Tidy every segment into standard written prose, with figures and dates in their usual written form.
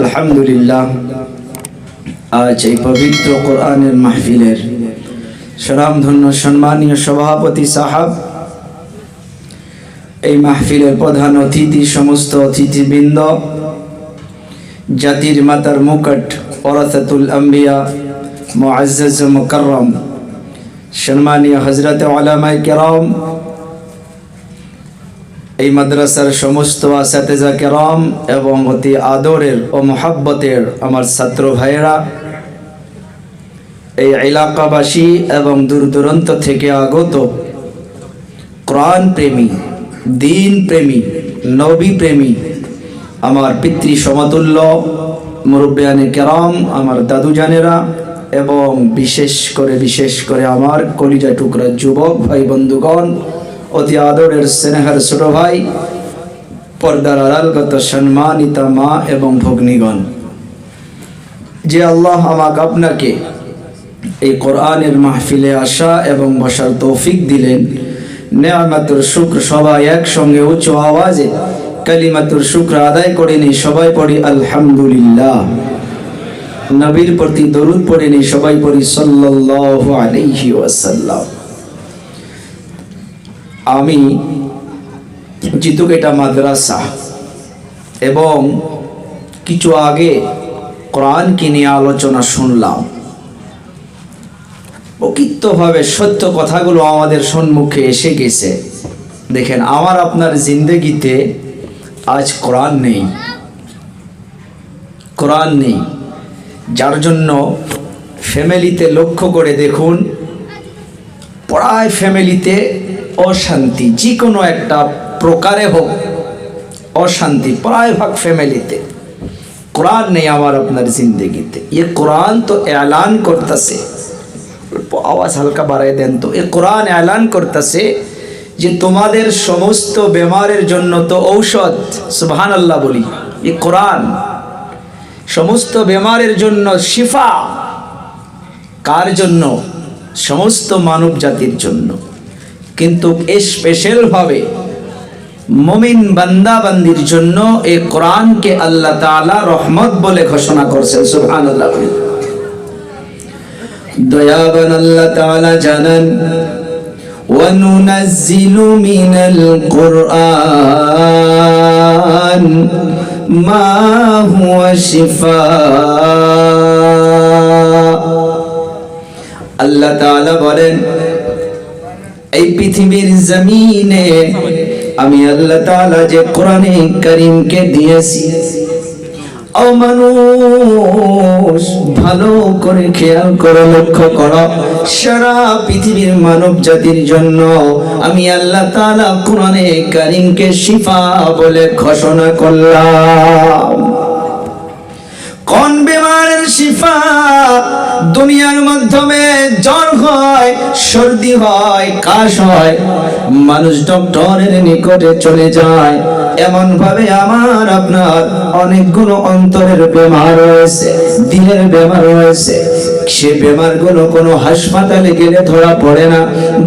আলহামদুলিল্লাহ, আজ এই পবিত্র কোরআনের মাহফিলের স্বনামধন্য সম্মানীয় সভাপতি সাহাব, এই মাহফিলের প্রধান অতিথি, সমস্ত অতিথিবৃন্দ, জাতির মাতার মুকুট ওরাসাতুল আম্বিয়া মুআজ্জাজ মুকাররম সম্মানীয় হযরত উলামায়ে কেরাম, এই মাদ্রাসার সমস্ত আসাতিজা কেরাম এবং অতি আদরের ও মোহাব্বতের আমার ছাত্র ভাইয়েরা, এই এলাকাবাসী এবং দূর দূরান্ত থেকে আগত কোরআন প্রেমী, দ্বীন প্রেমী, নবী প্রেমী, আমার পিতৃ সমতুল্য মুরব্বিয়ানে কেরাম, আমার দাদু জানেরা এবং বিশেষ করে আমার কলিজা টুকরা যুবক ভাই বন্ধুগণ, অতি আদরের স্নেহের ছোট ভাই, পর্দার আড়ালগত সম্মানিত মা এবং ভগ্নীগণ, যে আল্লাহ আমাকে আপনাকে এই কোরআনের মাহফিলে আসা এবং বসার তৌফিক দিলেন, নেয়ামতের শুকর সবাই একসঙ্গে উচ্চ আওয়াজে কালিমাতুর শুকর আদায় করে নি, সবাই পড়ি আলহামদুলিল্লাহ। নবীর প্রতি দরুদ পড়ে নি, সবাই পড়ি সাল্লাল্লাহু আলাইহি ওয়াসাল্লাম। আমি যেহেতু এটা মাদ্রাসা এবং কিছু আগে কোরআনকে নিয়ে আলোচনা শুনলাম, প্রকৃতভাবে সত্য কথাগুলো আমাদের সম্মুখে এসে গেছে। দেখেন, আমার আপনার জিন্দগিতে আজ কোরআন নেই, কোরআন নেই, যার জন্য ফ্যামিলিতে লক্ষ্য করে দেখুন, প্রায় ফ্যামিলিতে অশান্তি, যে কোনো একটা প্রকারে হোক অশান্তি প্রায় ভাগ ফ্যামিলিতে। কোরআন নেই আমার আপনার জিন্দগিতে। এ কোরআন তো এলান করতেছে, আওয়াজ হালকা বাড়াই দেন তো, এ কোরআন এলান করতেছে যে তোমাদের সমস্ত বেমারের জন্য তো ঔষধ, সুবহানাল্লাহ বলি, এ কোরআন সমস্ত বেমারের জন্য শিফা। কার জন্য? সমস্ত মানব জাতির জন্য। কিন্তু স্পেশাল ভাবে মুমিন বান্দা বান্দির জন্য এই কোরআনকে আল্লাহ তাআলা রহমত বলে ঘোষণা করেছেন, সুবহানাল্লাহ। দয়াবান আল্লাহ তাআলা জানান, ওয়া নুনাজ্জিলু মিনাল কুরআন মা হুয়া শিফা। আল্লাহ তাআলা বলেন, এই পৃথিবীর জমিনে আমি আল্লাহ তাআলা যে কোরআনে কারীমকে দিয়েছি, ও মানুষ ভালো করে খেয়াল করে লক্ষ্য করো, সারা পৃথিবীর মানব জাতির জন্য আমি আল্লাহ তাআলা কোরআনে কারীমকে শিফা বলে ঘোষণা করলাম। কোন বেমারের শিফা? দুনিয়ার মাধ্যমে জ্বর হয়, সর্দি হয়, কাশ হয়, মানুষ ডক্টরের নিকটে চলে যায়। এমন ভাবে আমার আপনার অনেকগুলো অন্তরের বেমার রয়েছে, দিলের বেমার রয়েছে, সে বেমারগুলো কোনো হাসপাতালে গেলে ধরা পড়ে না।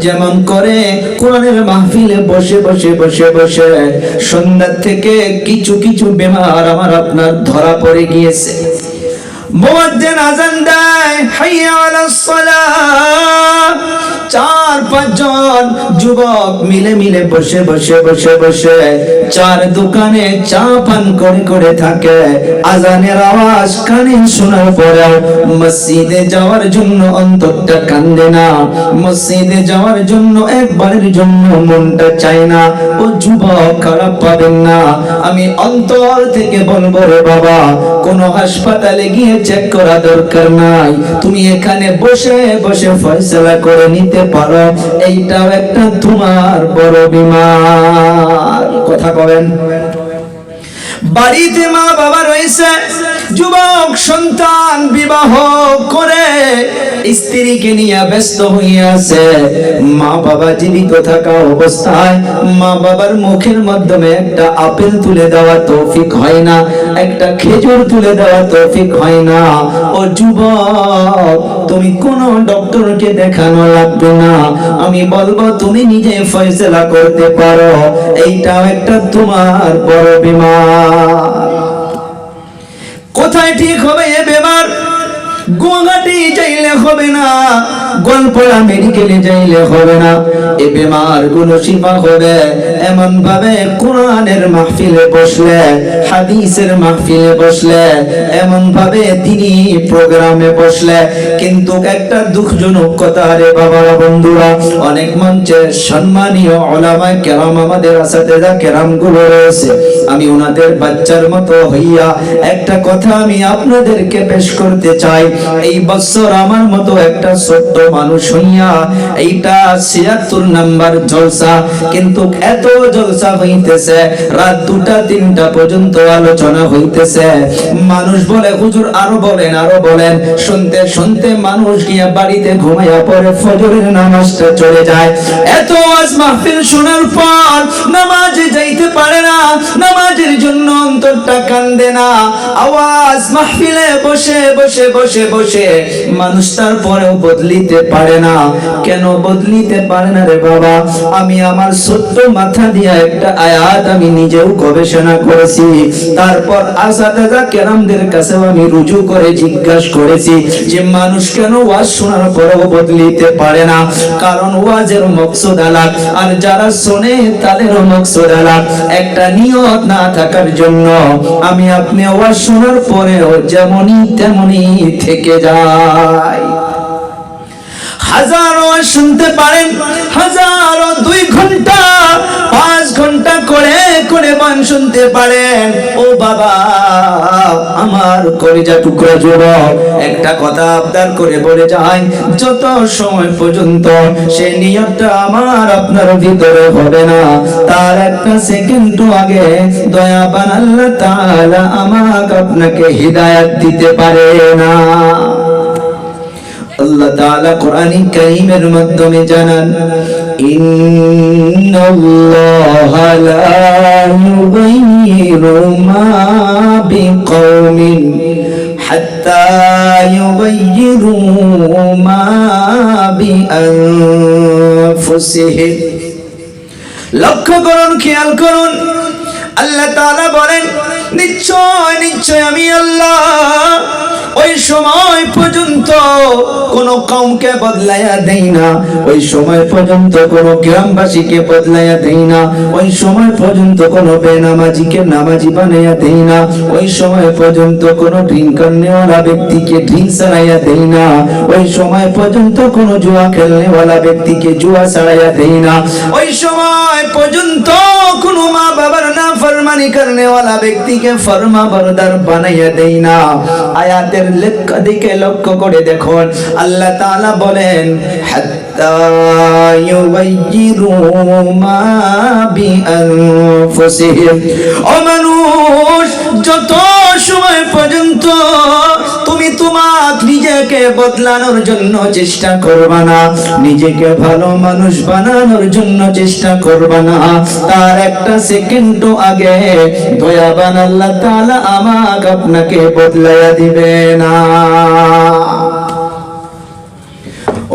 যেমন করে কোরআনের মাহফিলে বসে বসে বসে বসে সন্ধ্যা থেকে কিছু কিছু বেমার আমার আপনার ধরা পড়ে গিয়েছে। মুয়াজ্জিন আযান দেয়, হাইয়া আলাস সালাহ, 4-5 জন যুবক মিলে মিলে বসে বসে বসে বসে চার দোকানে চা পান করে করে থাকে। আজানের আওয়াজ কানে শোনার পরেও মসজিদে যাওয়ার জন্য অন্তরটা কান্দে না, মসজিদে যাওয়ার জন্য একবারের জন্য মনটা চায় না। ও যুবক, খারাপ পাবেন না, আমি অন্তর থেকে বলবো রে বাবা, কোন হাসপাতালে গিয়ে চেক করা দরকার নাই, তুমি এখানে বসে বসে ফয়সালা করে নিতে পারো। এইটাও একটা তোমার বড় বিমার। কথা বলেন। বাড়িতে মা বাবা রয়েছে, যুবক সন্তান বিবাহ করে স্ত্রীকে নিয়ে ব্যস্ত হয়ে আছে। মা বাবা জীবিত থাকা অবস্থায় মা বাবার মুখের মাধ্যমে একটা আপেল তুলে দেওয়া তৌফিক হয় না, একটা খেজুর তুলে দেওয়া তৌফিক হয় না। ও যুবক, তুমি কোন ডক্টরকে দেখানো লাগবে না, আমি বলবো তুমি নিজে ফয়সালা করতে পারো। এইটাও একটা তোমার বড় বিমার। কোথায় ঠিক হবে এ বেমার? গুয়াহাটি যাইলে হবে না, গোয়ালপাড়া মেডিকেলে যাইলে হবে না, এ বেমার গুলো শিফা হবে এমন ভাবে কোরআনের মাহফিলে বসলে, হাদিসের মাহফিলে বসলে, এমন ভাবে তিনি প্রোগ্রামে বসলে। কিন্তু একটা দুঃখজনক কথা রে বাবারা, বন্ধুরা, অনেক মঞ্চে সম্মানীয় উলামা কেরাম, আমাদের আসাতেজা কেরাম গুলো রয়েছে, আমি ওনাদের বাচ্চার মতো হইয়া একটা কথা আমি আপনাদেরকে পেশ করতে চাই। এই বছর আমার মতো একটা ছোট্ট মানুষ হইয়া এইটা ৭৬ নাম্বার জলসা, কিন্তু এত জলসা হইতেছে, রাত ২টা-৩টা পর্যন্ত আলোচনা হইতেছে। মানুষ বলে হুজুর আরো বলেন, আরো বলেন। শুনতে শুনতে মানুষ গিয়া বাড়িতে ঘুমাইয়া পড়ে, ফজরের নামাজটা চলে যায়। এত ওয়াজ মাহফিল শোনার পর নামাজে যাইতে পারে না, নামাজের জন্য অন্তরটা কান্দে না। আওয়াজ মাহফিলে বসে বসে বসে বসে মানুষ তারপরেও বদলিতে পারে না। কেন বদলিতে পারে না রে বাবা? আমি আমার ছোট্ট মাথা দিয়া একটা আয়াত আমি নিজেও গবেষণা করেছি, তারপর আসাতেজা কেরামদের কাছেও আমি রুজু করে জিজ্ঞাসা করেছি যে মানুষ কেন ওয়াজ শোনার পরেও বদলিতে পারে না? কারণ ওয়াজের মকসদ আলাদা, আর যারা শোনে তাদেরও মকসদ আলাদা। একটা নিয়ত না থাকার জন্য আমি আপনি ওয়াজ শোনার পরেও যেমনই তেমনই থেকে যায়। হাজারো শুনতে পারেন, হাজারো ২ ঘন্টা ৫ ঘন্টা করে করে গান শুনতে পারেন। ও বাবা, আমার কলিজা টুকরা যুবক, একটা কথা আবদার করে বলে যায়, যত সময় পর্যন্ত সেই নিয়তটা আমার আপনার ভিতরে হবে না, তার একটা সেকেন্ড আগে দয়াবান আল্লাহ তাআলা আমাকে আপনাকে হিদায়াত দিতে পারে না। আল্লাহ তাআলা কোরআনে কারীমের মাধ্যমে জানান, ইন্নাল্লাহা লা ইউগাইয়িরু মা বিকওমিন হাত্তা ইউগাইয়িরু মা বিআনফুসিহিম। লক্ষ্য করুন, খেয়াল করুন, আল্লাহ তাআলা বলেন, নিশ্চয় নিশ্চয় আমি আল্লাহ ওই সময় পর্যন্ত কোন কওমকে বদলাইয়া দেই না, ওই সময় পর্যন্ত কোন গ্রামবাসীকে বদলাইয়া দেই না, ওই সময় পর্যন্ত কোন বেনামাজিকে নামাজি বানাইয়া দেই না, ওই সময় পর্যন্ত কোন ড্রিঙ্কার নেওয়ালা ব্যক্তিকে ড্রিঙ্ক ছাড়াইয়া দেই না, ওই সময় পর্যন্ত কোন জুয়া খেলনেওয়ালা ব্যক্তিকে জুয়া ছাড়াইয়া দেই না, ওই সময় পর্যন্ত কোন মা বাবার নাফরমানি করনেওয়ালা ব্যক্তিকে ফরমাবরদার বানাইয়া দেই না। আয়াতের দিকে লক্ষ্য করে দেখুন, আল্লাহ তাআলা বলেন, হাত্তা ইউগাইয়িরু মা বিআনফুসিহিম। ও মানুষ, যত সময় পর্যন্ত তুমি তোমার নিজেকে বদলানোর জন্য চেষ্টা করবা না, নিজেকে ভালো মানুষ বানানোর জন্য চেষ্টা করবা না, তার একটা সেকেন্ড আগে দয়াবান আল্লাহ তাআলা আমাকে আপনাকে বদলাইয়া দিবে না।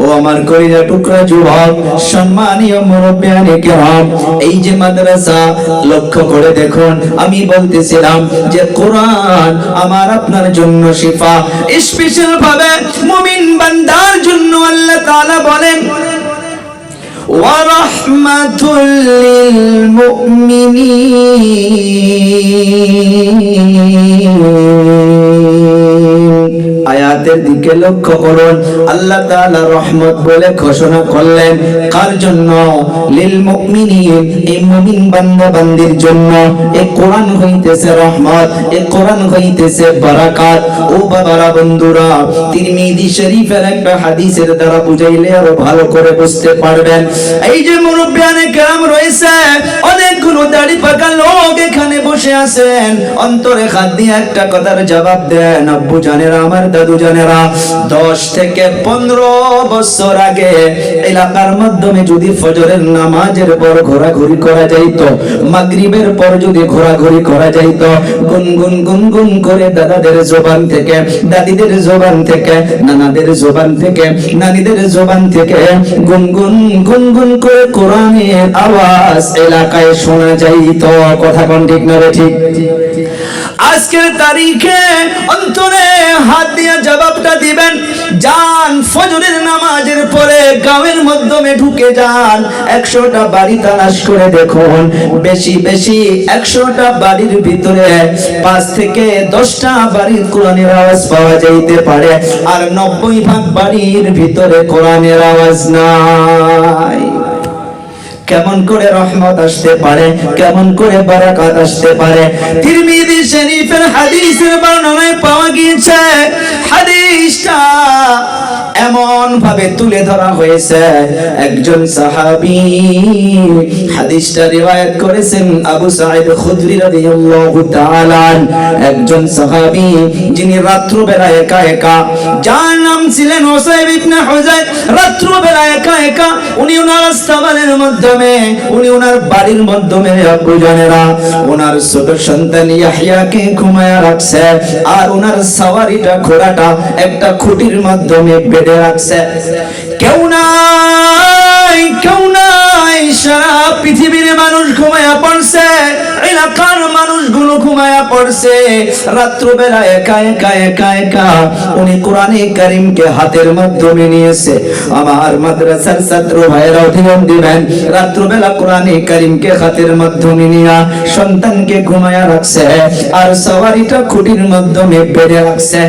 ও আমার কলিজা টুকরা যুবক, সম্মানীয় মুরব্বিয়ানে কেরাম, এই যে মাদ্রাসা, লক্ষ্য করে দেখুন, আমি বলতেছিলাম যে কোরআন আমার আপনার জন্য শিফা। স্পেশাল ভাবে মুমিন বান্দার জন্য আল্লাহ তাআলা বলেন, ওয়া রাহমাতুল লিল মুমিনিন। আয়াতের দিকে লক্ষ্য করুন, আল্লাহ তাআলা রহমত বলে ঘোষণা করলেন কার জন্য? লিল মুমিনিন, এই মুমিন বান্দা বান্দির জন্য। এই কোরআন হইতেছে রহমত, এই কোরআন হইতেছে বারাকাত। ও বাবারা, বন্ধুরা, তিরমিজি শরীফের একটা হাদিসের দ্বারা বুঝাইলে আরো ভালো করে বুঝতে পারবেন। এই যে মুরব্বিয়ানে কেরাম রয়েছে, অনেকগুলো দাড়ি পাকা লোক এখানে বসে আছেন, অন্তরে হাত দিয়ে একটা কথার জবাব দেন, আব্বু জানেরা, আমার দাদু জানেরা, 10 থেকে 15 বছর আগে এলাকার মাধ্যমে যদি ফজরের নামাজের পর ঘোরাঘুরি করা যাইতো, মাগরিবের পর যদি ঘোরাঘুরি করা যাইতো, গুনগুন গুনগুন করে দাদাদের জবান থেকে, দাদিদের জবান থেকে, নানাদের জবান থেকে, নানিদের জবান থেকে গুনগুন গুনগুন করে কোরআনের আওয়াজ এলাকায় শোনা যাইতো। কথা কোন ঠিক না? ঠিক। আজকের তারিখে অন্তরে হাত দিয়ে জবাবটা দিবেন। যান ফজরের নামাজের পরে গাঁয়ের মাধ্যমে ঢুকে যান, 100টা বাড়ি তালাশ করে দেখুন, বেশি বেশি 100টা বাড়ির ভিতরে 5 থেকে 10টা বাড়ির কোরআনের আওয়াজ পাওয়া যাইতে পারে, আর 90 বাড়ির ভিতরে কোরআনের আওয়াজ নাই। কেমন করে রহমত আসতে পারে, কেমন করে বারাকাত আসতে পারে? তিরমিজি শরীফের হাদিসের বর্ণনায় পাওয়া গিয়েছে, হাদিসটা এমন ভাবে তুলে ধরা হয়েছে, একজন সাহাবী হাদিসটা রিওয়ায়াত করেছেন আবু সাঈদ খুদরি রাদিয়াল্লাহু তাআলা, একজন সাহাবী যিনি রাত্র বেলা একা একা, যার নাম ছিলেন উসাইব ইবনে হুযাইর, রাত্র বেলা একা একা উনি ওনার আস্তাবলের মাধ্যমে, উনি ওনার বাড়ির মাধ্যমে আব্বুজানেরা ওনার ছোট সন্তান ইয়াহইয়াকে ঘুমায়া রাখছে, আর ওনার সাওয়ারিটা ঘোড়াটা একটা খুঁটির মাধ্যমে বেঁধে রাখছে। কেউ নাই, কেউ নাই, সারা পৃথিবীর মানুষ ঘুমায়া পড়ছে, এলাকার মানুষগুলো ঘুমায়া পড়ছে। রাত্রবেলা একা একা একা একা উনি কোরআনে কারীমকে হাতের মাধ্যমে নিয়েছে। আমার মাদ্রাসার ছাত্র ভাইরাও ধ্যান দিবেন, রাত্রবেলা কোরআনে কারীমকে হাতের মাধ্যমে নিয়া সন্তানকে ঘুমায়া রাখছে, আর সওয়ারিটা খুঁটির মাধ্যমে বেঁধে রাখছে।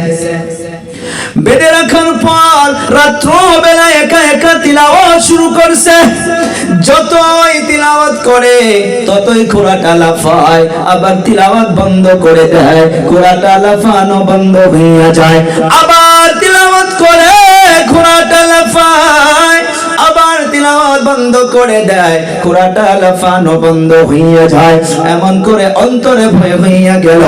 বেঁধে রাখার পর রাত্র বেলা একা একা তিলাওয়াত শুরু করছে। যতই তিলাওয়াত করে ততই ঘোড়াটা লাফায়, আবার তিলাওয়াত বন্ধ করে দেয়, ঘোড়াটা লাফানো বন্ধ হইয়া যায়। আবার তিলাওয়াত করে ঘোড়াটা লাফায়, আবার তিলাওয়াত বন্ধ করে দেয়, ঘোড়াটা লাফানো বন্ধ হইয়া যায়। এমন করে অন্তরে ভয় হইয়া গেল,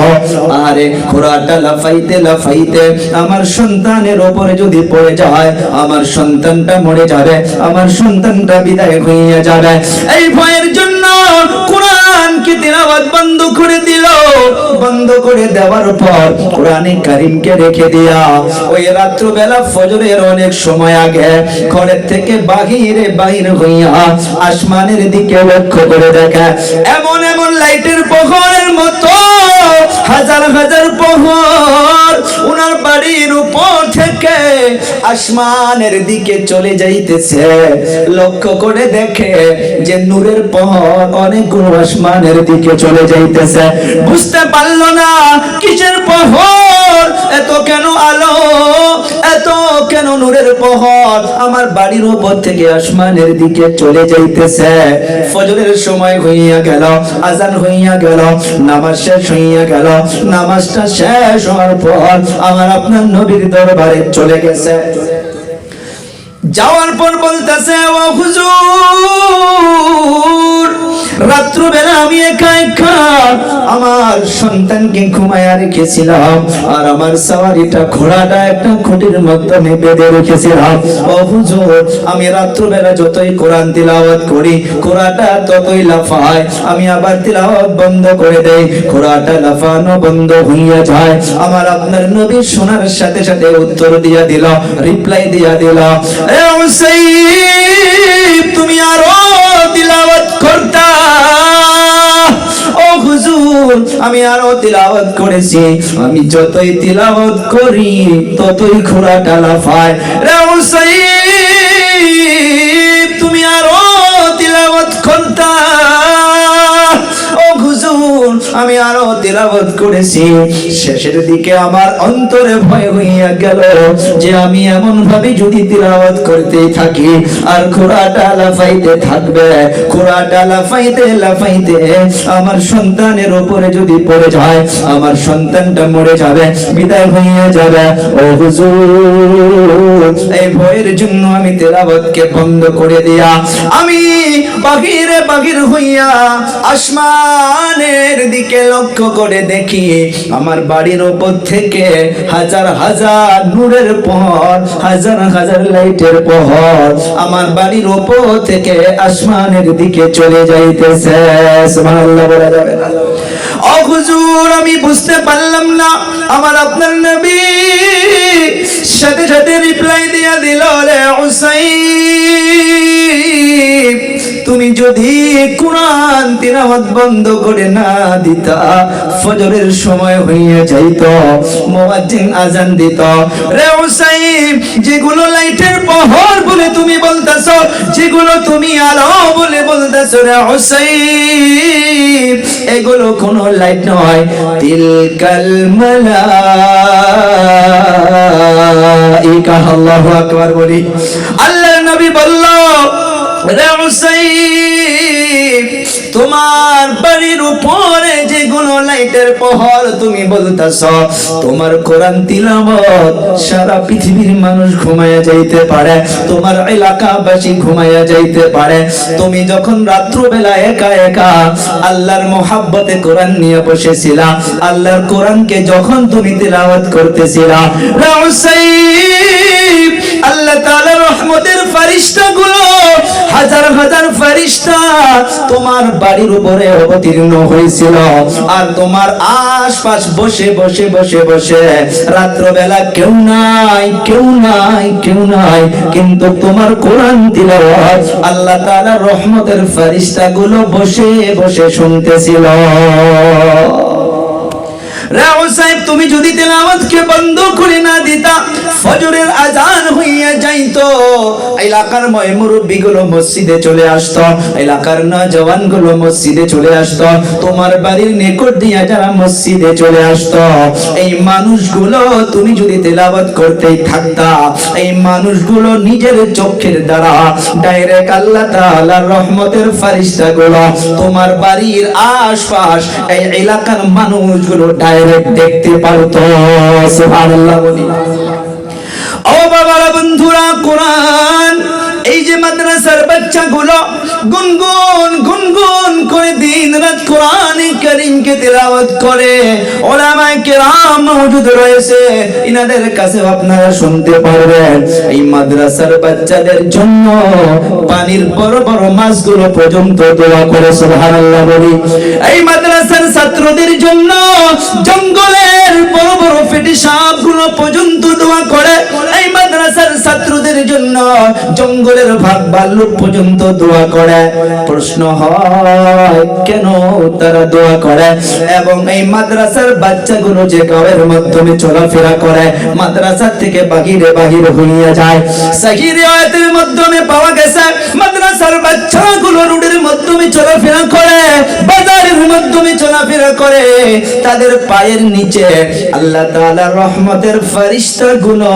আরে ঘোড়াটা লাফাইতে লাফাইতে আমার সন্তানের উপরে যদি পড়ে যায়, আমার সন্তানটা মরে যাবে, আমার সন্তানটা বিদায় হইয়া যাবে। এই ভয়ের জন্য কোরআনকে তিলাওয়াত বন্ধ করে দিল। বন্ধ করে দেওয়ার পর কোরআনে কারীমকে রেখে দিয়া ওই রাত্রবেলা ফজরের অনেক সময় আগে ঘরের থেকে বাহির হইয়া আসমানের দিকে লক্ষ্য করে দেখে, এমন এমন লাইটের প্রহরের মতো হাজার হাজার প্রহর ওনার বাড়ির উপর থেকে আসমানের দিকে চলে যাইতেছে। লক্ষ্য করে দেখে যে নূরের প্রহর অনেকগুলো আসমানের দিকে চলে যাইতেছে। বুঝতে পারলো না কিসের প্রহর, এত কেন আলো, এত কেন নূরের প্রহর আমার বাড়ির উপর থেকে আসমানের দিকে চলে যাইতেছে। ফজরের সময় হইয়া গেল, আজান হইয়া গেল, নামাজ শেষ হইয়া গেল। নামাজটা শেষ হওয়ার পর আমার আপনার নবীর দরবারে চলে গেছে। যাওয়ার পর বলতেছে, ও হুজুর, রাত্রবেলা আমি একা একা আমার সন্তানকে ঘুমায়া রেখেছিলাম, আর আমার সাওয়ারিটা ঘোড়াটা একটা খুঁটির মাধ্যমে বেঁধে রেখেছিলাম। ও হুজুর, আমি রাত্রবেলা যতই কোরআন তিলাওয়াত করি ঘোড়াটা ততই লাফায়, আমি আবার তিলাওয়াত বন্ধ করে দেই, ঘোড়াটা লাফানো বন্ধ হইয়া যায়। আমার আপনার নবী শোনার সাথে সাথে উত্তর দিয়া দিল, রিপ্লাই দিয়া দিল, এ উসাইব, তুমি আরো তিলাওয়াত করতা। ও হুজুর, আমি আরো তিলাওয়াত করেছি, আমি যতই তিলাওয়াত করি ততই ঘোড়াটা লাফায়। রে উসাইব, তুমি আরো তিলাওয়াত করতা। ও হুজুর, আমি আরো তিলাওয়াত করেছি। শেষের দিকে আমার অন্তরে ভয় হইয়া গেল যে আমি এমন ভাবে যদি তিলাওয়াত করতে থাকি আর ঘোড়াটা লাফাইতে থাকবে, ঘোড়াটা লাফাইতে লাফাইতে আমার সন্তানের উপরে যদি পড়ে যায়, আমার সন্তানটা মরে যাবে, বিদায় হইয়া যাবে। ও হুজুর, এই ভয়ের জন্য আমি তিলাওয়াতকে বন্ধ করে দিয়া আমি বাহির হইয়া আসমানের দিকে লক্ষ্য করে দেখি আমার বাড়ির উপর থেকে হাজার হাজার নূরের প্রহর, হাজার হাজার লাইটের প্রহর আমার বাড়ির উপর থেকে আসমানের দিকে চলে যাইতেছে। সুবহানাল্লাহ বলা যাবে না? ও হুজুর, আমি বুঝতে পারলাম না। আমার আপনার নবী সাথে সাথে রিপ্লাই দিয়া দিল, রে উসাইব, তুমি তুমি যদি কোরআন তিলাওয়াত বন্ধ করে না দিতা, ফজরের সময় হইয়া যাইত, মুয়াজ্জিন আজান দিত। রে হুসাইন, যেগুলো লাইটের প্রহর বলে তুমি বলতাছো, যেগুলো তুমি আলো বলে বলতাছো রে হুসাইন, এগুলো কোনো লাইট নয়। তিলকাল মালাইকা, আল্লাহু আকবার বলি। আল্লাহর নবী বলল, রে হুসাইন, তোমার বাড়ির উপরে যেগুলো লাইটের প্রহর তুমি বলতাছ, তোমার কোরআন তিলাওয়াত সারা পৃথিবীর মানুষ ঘুমায়া যাইতে পারে, তোমার এলাকাবাসী ঘুমায়া যাইতে পারে। তুমি যখন রাত্রিবেলা একা একা আল্লাহর মোহাব্বতে কোরআন নিয়ে বসেছিলা, আল্লাহর কোরআনকে যখন তুমি তিলাওয়াত করতেছিলা, রে হুসাইন, আল্লাহ তাআলার রহমতের ফেরেশতাগুলো হাজার হাজার ফেরেশতা তোমার বাড়ির উপরে অবতীর্ণ হয়েছিল। আর তোমার আশপাশ বসে বসে বসে বসে রাত্রবেলা কেউ নাই, কেউ নাই, কেউ নাই, কিন্তু তোমার কোরআন তিলাওয়াত আল্লাহ তাআলার রহমতের ফেরেশতাগুলো বসে বসে শুনতেছিল। রে হুসাইন, তুমি যদি তেলাওয়াতকে বন্ধ করে না দিতা, ফজরের আজান হইয়া যাইতো, এলাকার মুরব্বিগুলো মসজিদে চলে আসতো, এলাকার নওজওয়ানগুলো মসজিদে চলে আসতো, তোমার বাড়ির নিকট দিয়া যারা মসজিদে চলে আসতো, এই মানুষগুলো তুমি যদি তেলাওয়াত করতেই থাকতা, এই মানুষগুলো নিজের চোখের দ্বারা ডাইরেক্ট আল্লাহ তাআলার রহমতের ফেরেশতাগুলো তোমার বাড়ির আশপাশ এই এলাকার মানুষগুলো ডাইরেক্ট দেখতে পারতো। সুবহানাল্লাহ বলি। ও বাবারা, বন্ধুরা, কোরআন এই যে মাদ্রাসার বাচ্চাগুলো গুনগুন গুনগুন করে দিন রাত কোরআন কারীমকে তেলাওয়াত করে, উলামায়ে কেরাম মওজুদ রয়েছে, ইনাদের কাছে আপনারা শুনতে পারবেন। এই মাদ্রাসার বাচ্চাদের জন্য পানির বড় বড় মাছগুলো পর্যন্ত দোয়া করে। সুবহানাল্লাহ বলি। এই মাদ্রাসার ছাত্রদের জন্য জঙ্গলের বড় বড় ফেটি সাপগুলো পর্যন্ত দোয়া করে। এই মাদ্রাসার ছাত্রদের জন্য জঙ্গলের ভাগ ভাল্লুক পর্যন্ত দোয়া করে। প্রশ্ন হয় কেন তারা দোয়া করে? এবং এই মাদ্রাসার বাচ্চাগুলো যে গাঁয়ের মাধ্যমে চলাফেরা করে, মাদ্রাসা থেকে বাহিরে বাহির হইয়া যায়, সহিহ রিওয়ায়াতের মাধ্যমে পাওয়া গেছে মাদ্রাসার বাচ্চাগুলো রোডের মাধ্যমে চলাফেরা করে, বাজারের মাধ্যমে চলাফেরা করে, তাদের পায়ের নিচে আল্লাহ তাআলার রহমতের ফেরেশতাগুলো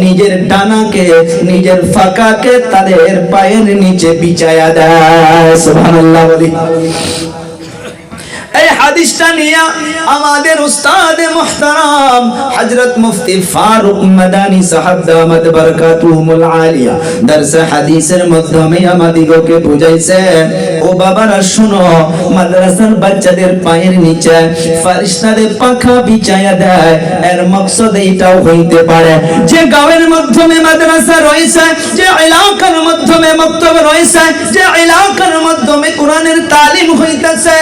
নিজের ডানাকে, নিজের ফাঁকাকে তাদের পায়ের নিচে বিছায়া দেয়। সুবহানাল্লাহ বলি। এই হাদিসটা নিয়ে আমাদের উস্তাদ মুহতারাম হযরত মুফতি ফারুক মাদানী সাহেব দামাত বারাকাতুহুমুল আলিয়া দরস হাদিসের মাধ্যমে আমাদিগকে বুঝাইছে, ও বাবারা শুনো, মাদ্রাসার বাচ্চাদের পায়ের নিচে ফেরেশতাদের পাখা বিছায়া দেয়, এর মাকসাদ এইটাও হইতে পারে যে গাঁয়ের মাধ্যমে মাদ্রাসা রয়েছে, যে এলাকার মাধ্যমে মক্তব রয়েছে, যে এলাকার মাধ্যমে কোরআনের তালিম হইতাছে,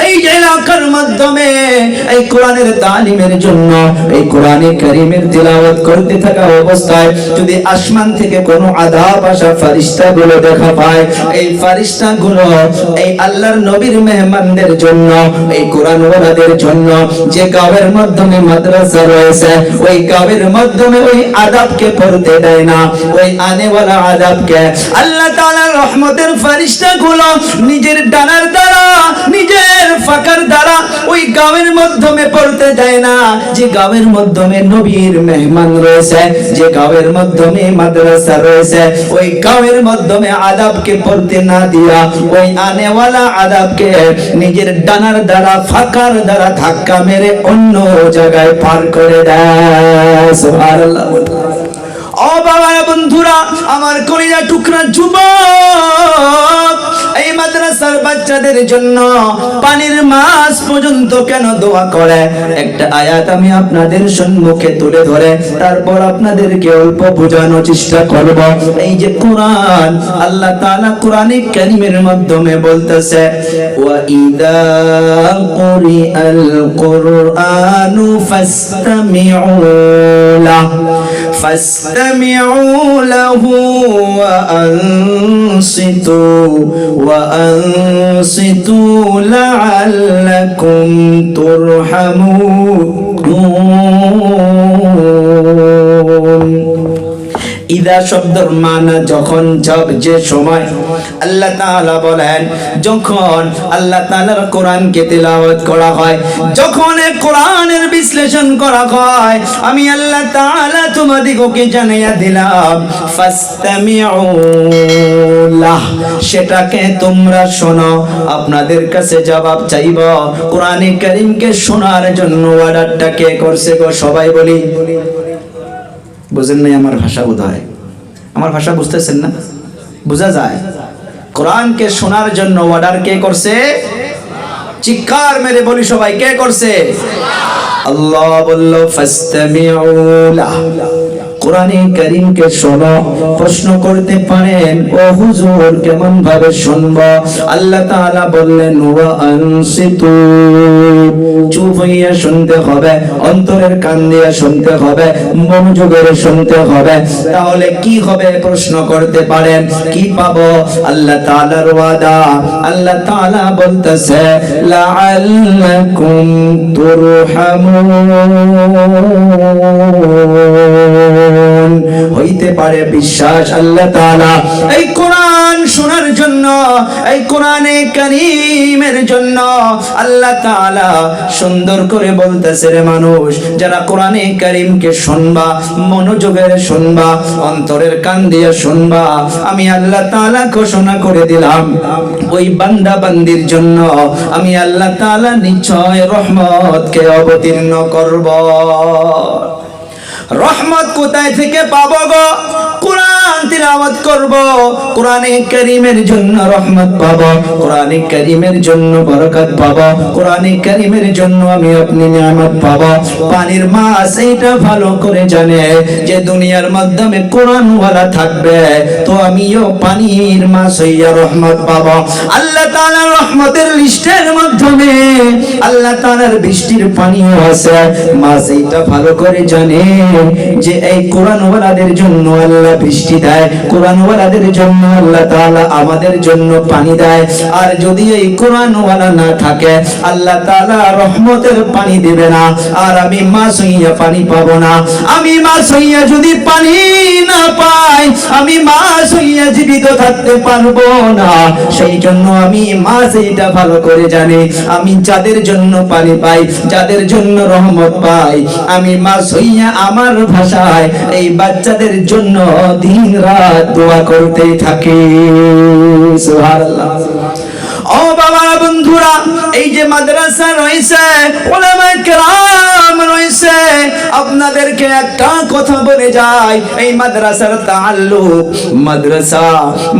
এই এলাকার মাধ্যমে এই কোরআনের তালিমের জন্য এই কোরআনে কারীমের তিলাওয়াত করতে থাকা অবস্থায় যদি আসমান থেকে কোনো আযাব আসা ফেরেশতাগুলো দেখা পায়, এই ফেরেশতাগুলো এই আল্লাহর নবীর মেহমানদের জন্য, এই কোরআন ওয়ালাদের জন্য যে গাঁয়ের মাধ্যমে মাদ্রাসা রয়েছে, ওই গাঁয়ের মাধ্যমে ওই আযাবকে পড়তে দেয় না, ওই আনেওয়ালা আযাবকে আল্লাহ তাআলার রহমতের ফেরেশতাগুলো নিজের ডানার দ্বারা, নিজের ফাঁকার দ্বারা ওই গাঁয়ের মাধ্যমে পড়তে দেয় না। যে গাঁয়ের মাধ্যমে নবীর মেহমান রয়েছে, যে গাঁয়ের মাধ্যমে মাদ্রাসা রয়েছে, ওই গাঁয়ের মাধ্যমে আযাবকে পড়তে না দিয়া ওই আনেওয়ালা আযাবকে নিজের ডানার দ্বারা, ফাঁকার দ্বারা ধাক্কা মেরে অন্য জায়গায় পার করে দেয়। সুবহানাল্লাহ। ও বাবা, বন্ধুরা, আমার কলিজা টুকরা যুবক, এই মাদ্রাসার বাচ্চাদের জন্য পানির মাছ পর্যন্ত কেন দোয়া করে? একটা আয়াত আমি আপনাদের সম্মুখে তুলে ধরে তারপর আপনাদেরকে অল্প বোঝানোর চেষ্টা করব। এই যে কোরআন, আল্লাহ তাআলা কোরআনে কারীমের মাধ্যমে বলতেছে, ওয়া ইযা কুরিআল কুরআনু ফাসতামিউ লাহু فاستمعوا له وأنصتوا لعلكم ترحمون ইদা শব্দের মানা যখন, যে সময় আল্লাহ তাআলা বলেন যখন আল্লাহ তাআলার কোরআনকে তেলাওয়াত করা হয়, যখন এই কোরআনের বিশ্লেষণ করা হয়, আমি আল্লাহ তাআলা তোমাদিগকে জানিয়ে দিলাম ফাস্তামিউ লাহ, সেটাকে তোমরা শোনো। আপনাদের কাছে জবাব চাইব, কোরআনে কারীমকে শোনার জন্য অর্ডারটা কে করছে গো? সবাই বলি। বুঝেন নাই আমার ভাষা? বোধহয় আমার ভাষা বুঝতেছেন না? বোঝা যায় কোরআনকে শোনার জন্য অর্ডার কে করছে? চিৎকার মেরে বলি সবাই, কে করছে? আল্লাহ বলল ফাস্তামিউ লাহ, কোরআনে কারীমকে শোনো। প্রশ্ন করতে পারেন, ও হুজুর কেমন ভাবে শুনবো? আল্লাহ তাআলা বললেন ওয়া আনসিতু, চুপ হইয়া শুনতে হবে, অন্তরের কান দিয়ে শুনতে হবে, মনোযোগের শুনতে হবে। তাহলে কি হবে? প্রশ্ন করতে পারেন, কি পাবো? আল্লাহ তাআলার ওয়াদা। আল্লাহ তাআলা বলতেছে লাআল্লাকুম তুরহামুন, হইতে পারে বিশ্বাস। আল্লাহ তাআলা এই কোরআন শোনার জন্য, এই কোরআনে কারীমের জন্য আল্লাহ তাআলা সুন্দর করে বলতেছে, রে মানুষ, যারা কোরআনে কারীমকে শুনবা, মনোযোগের শুনবা, অন্তরের কান দিয়ে শুনবা, আমি আল্লাহ তাআলা ঘোষণা করে দিলাম ওই বান্দা বান্দির জন্য আমি আল্লাহ তাআলা নিশ্চয় রহমতকে অবতীর্ণ করব। রহমত কোথায় থেকে পাবো গো? কোরআন তিলাওয়াত করব, কোরআনে কারীমের জন্য রহমত পাবো, কোরআনে কারীমের জন্য বরকত পাবো, কোরআনে কারীমের জন্য আমি আপনি নিয়ামত পাবো। পানির মাছ এইটা ভালো করে জানে যে দুনিয়ার মাধ্যমে কোরআনওয়ালা থাকবে, তো আমিও পানির মাছ হইয়া রহমত পাবো। আল্লাহ তাআলার রহমতের লিস্টের মাধ্যমে আল্লাহ তাআলার বৃষ্টির পানিও আছে। মাছ এইটা ভালো করে জানে যে এই কোরআনওয়ালাদের জন্য আল্লাহ বৃষ্টি দেয়, কোরআনওয়ালাদের জন্য আল্লাহ তাআলা আমাদের জন্য পানি দেয়। আর যদি এই কোরআনওয়ালা না থাকে, আল্লাহ তাআলা রহমতের পানি দেবে না, আর আমি মাছ হইয়া পানি পাবো না। আমি মাছ হইয়া যদি পানি না পাই, আমি মাছ হইয়া জীবিত থাকতে পারবো না। সেই জন্য আমি মাছ এইটা ভালো করে জানি, আমি যাদের জন্য পানি পাই, যাদের জন্য রহমত পাই, আমি মাছ হইয়া আমার ভাষায় এই বাচ্চাদের জন্য দিন রাত দোয়া করতেই থাকি। সুবহানাল্লাহ। ও বাবা বন্ধুরা, এই যে মাদ্রাসা রয়েছে, উলামায়ে কেরাম রয়েছে, আপনাদেরকে একটা কথা বলে যাই, এই মাদ্রাসার তাআল্লুক, মাদ্রাসা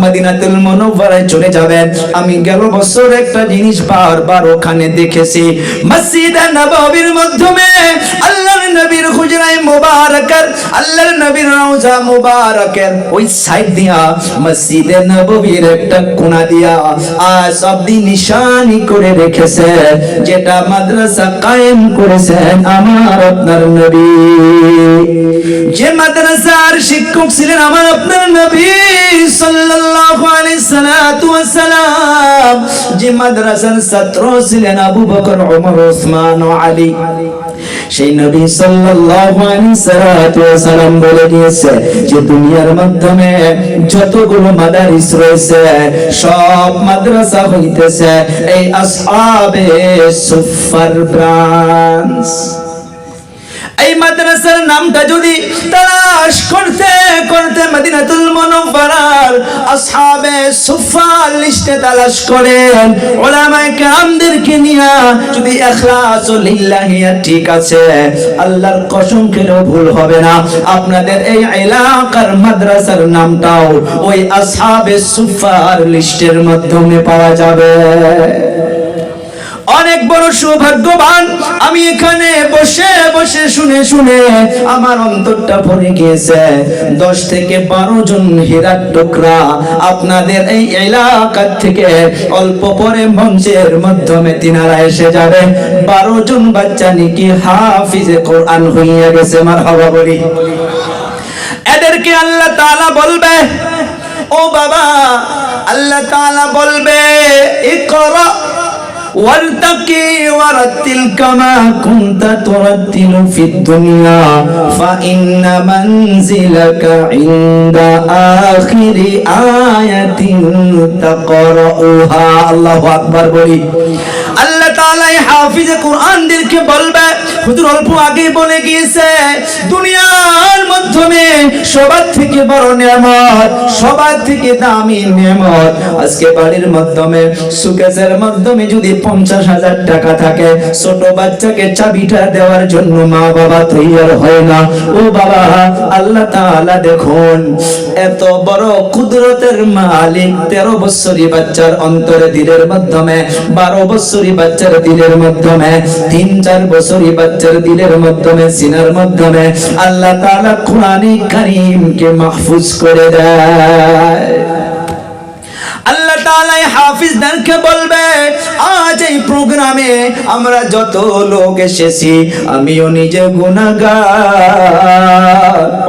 মদিনাতুল মুনাওয়ারায় চলে যাবেন। আমি গেল বছর একটা জিনিস বারবার ওখানে দেখেছি, মসজিদে নববীর মাধ্যমে আল্লাহর নবীর হুজরায়ে মুবারাকার, আল্লাহর নবীর রওজা মুবারাকের ওই সাইড দিয়া মসজিদে নববীর একটা কোণা দিয়া আসাবদি নিশানি করে রেখেছে, যেটা মাদ্রাসা কায়েম করেছেন আমার আপনার নবী। যে মাদ্রাসার শিক্ষক ছিলেন আমার আপনার নবী সাল্লাল্লাহু আলাইহি সাল্লাম, যে মাদ্রাসার ছাত্র ছিলেন আবু বকর, ওমর, ওসমান ও আলী, সেই নবী সাল্লাল্লাহু আলাইহি সাল্লাম বলে দিয়েছে যে দুনিয়ার মাধ্যমে যতগুলো মাদারিস রয়েছে সব মাদ্রাসা হইতেছে এই আসহাবে সুফার ব্রাঞ্চ। এই মাদ্রাসার নামটা যদি তালাশ করতে করতে মদিনাতুল মুনাওয়ারার আসহাবে সুফার লিস্টে তালাশ করেন, উলামায়ে কেরামদেরকে নিয়ে যদি ইখলাস ও লিল্লাহিয়া ঠিক আছে, আল্লাহর কসম খেলেও ভুল হবে না, আপনাদের এই এলাকার মাদ্রাসার নামটাও ওই আসহাবে সুফার লিস্টের মাধ্যমে পাওয়া যাবে। অনেক বড় সৌভাগ্যবান আমি, এখানে বসে বসে শুনে শুনে আমার অন্তরটা ভরে গিয়েছে। 10 থেকে 12 জন হীরার টুকরা আপনাদের এই এলাকা থেকে অল্প পরে মঞ্চের মাধ্যমে তিনারা এসে যাবে। 12 জন বাচ্চা নাকি হাফিজে কোরআন হইয়া গেছে। মারহাবা বলি। এদেরকে আল্লাহ তাআলা বলবে, ও বাবা, আল্লাহ তাআলা বলবে ইকরা ওয়ারতাকি ওয়ারাতিল কামা কুনতা তুরাতিলু ফিদ দুনিয়া ফাইন্না মানজিলাকা ইনদা আখিরি আয়াতিন তাকরাউহা। আল্লাহু আকবার বলি। আল্লাহ তাআলা এই হাফিজে কোরআনদেরকে বলবে, হুজুর অল্প আগে বলে গিয়েছে দুনিয়ার মাধ্যমে সবার থেকে বড় নিয়ামত, সবার থেকে দামি নিয়ামত আজকে বাড়ির মাধ্যমে সুকেসের মাধ্যমে যদি 50,000 টাকা থাকে, ছোট বাচ্চাকে চাবিটা দেওয়ার জন্য মা বাবা তৈয়ার হয় না। ও বাবা, আল্লাহ তাআলা দেখুন এত বড় কুদরতের মালিক 13 বছরই বাচ্চার অন্তরে দিলের মাধ্যমে, 12 বছরই বাচ্চার দিলের মাধ্যমে, 3-4 বছরই বাচ্চার দিলের মাধ্যমে, সিনার মাধ্যমে আল্লাহ তাআলা কোরআনে কারীমকে মাহফুজ করে দেয়। আল্লাহ তাআলা হাফিজদেরকে বলবে, আজ এই প্রোগ্রামে আমরা যত লোক এসেছি আমিও নিজে গুনাহগার,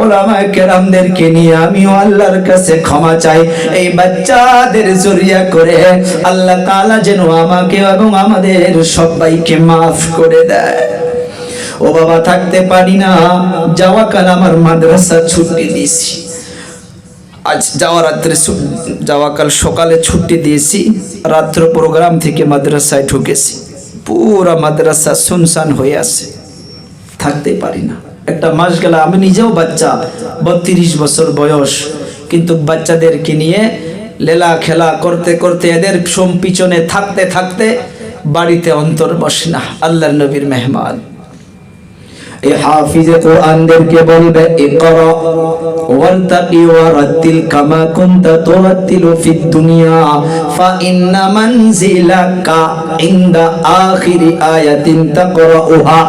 উলামায়ে কেরামদেরকে নিয়ে আমিও আল্লাহর কাছে ক্ষমা চাই। এই বাচ্চাদের জরিয়া করে আল্লাহ তাআলা যেন আমাকে এবং আমাদের সবাইকে মাফ করে দেয়। ও বাবা, থাকতে পারি না, যাওয়া কাল আমার মাদ্রাসা ছুটি দিয়েছি, আজ যাওয়া কাল সকালে ছুটি দিয়েছি, রাত্র প্রোগ্রাম থেকে মাদ্রাসায় ঢুকেছি, পুরা মাদ্রাসা শুনশান হয়ে আছে, থাকতে পারি না। একটা মাস গেল, আমি নিজেও বাচ্চা, 32 বছর বয়স, কিন্তু বাচ্চাদেরকে নিয়ে লেলা খেলা করতে করতে এদের পিছনে থাকতে থাকতে বাড়িতে অন্তর বসে না। আল্লাহর নবীর মেহমান এই হাফিজে কোরআনদেরকে বলবে ইকরা ওয়ারতাকি ওয়ারাতিল কামা কুনতা তুরাতিলু ফিদ দুনিয়া ফাইন্না মানজিলাকা ইনদা আখিরি আয়াতিন তাকরাউহা।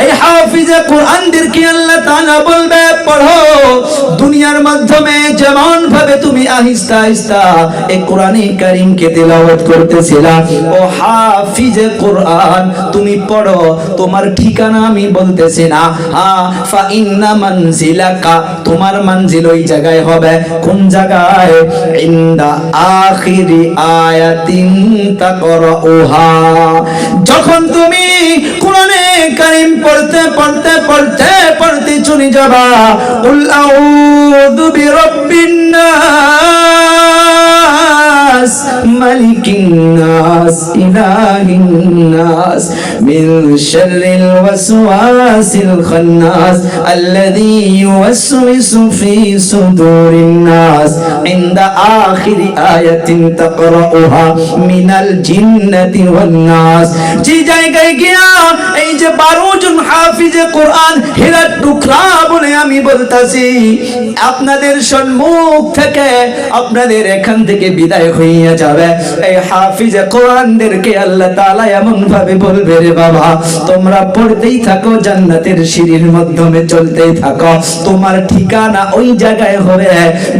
এই হাফিজে কোরআনদেরকে আল্লাহ তাআলা বলবে, পড়ো, দুনিয়ার মাধ্যমে যেমন ভাবে তুমি আহিস্তা আহিস্তা এই কোরআনে কারীমকে তেলাওয়াত করতেছিলা, ও হাফিজে কোরআন তুমি পড়ো, তোমার ঠিকানা আমি বলতেছি না, ফাইন্না মানজিলাকা, তোমার মানজিল ওই জায়গায় হবে। কোন জায়গায়? ইনদা আখিরি আয়াতিন তাকরাউহা। যখন তুমি কোরআনে কারীম পড়তে পড়তে পড়তে পড়তে চলে যাবা, কুল আউযু বিরাব্বিন নাস মালিকিন নাস ইলাহিন নাস মিন শাররিল ওয়াসওয়াসিল খান্নাস আল্লাযী ইউওয়াসওয়িসু ফি সুদুরিন নাস ইনদা আখিরি আয়াতিন তাকরাউহা মিনাল জিন্নাতি ওয়ান নাস। যে জায়গায় গিয়া এই যে 12 জন হাফিজে কোরআন হীরার টুকরা বলে আমি বলতাছি, আপনাদের সম্মুখ থেকে আপনাদের এখান থেকে বিদায় হইয়া যাবে, এই হাফিজে কোরআনদেরকে আল্লাহ তাআলা এমন ভাবে বলবে, রে বাবা তোমরা পড়তেই থাকো, জান্নাতের সিঁড়ির মাধ্যমে চলতেই থাকো, তোমার ঠিকানা ওই জায়গায় হবে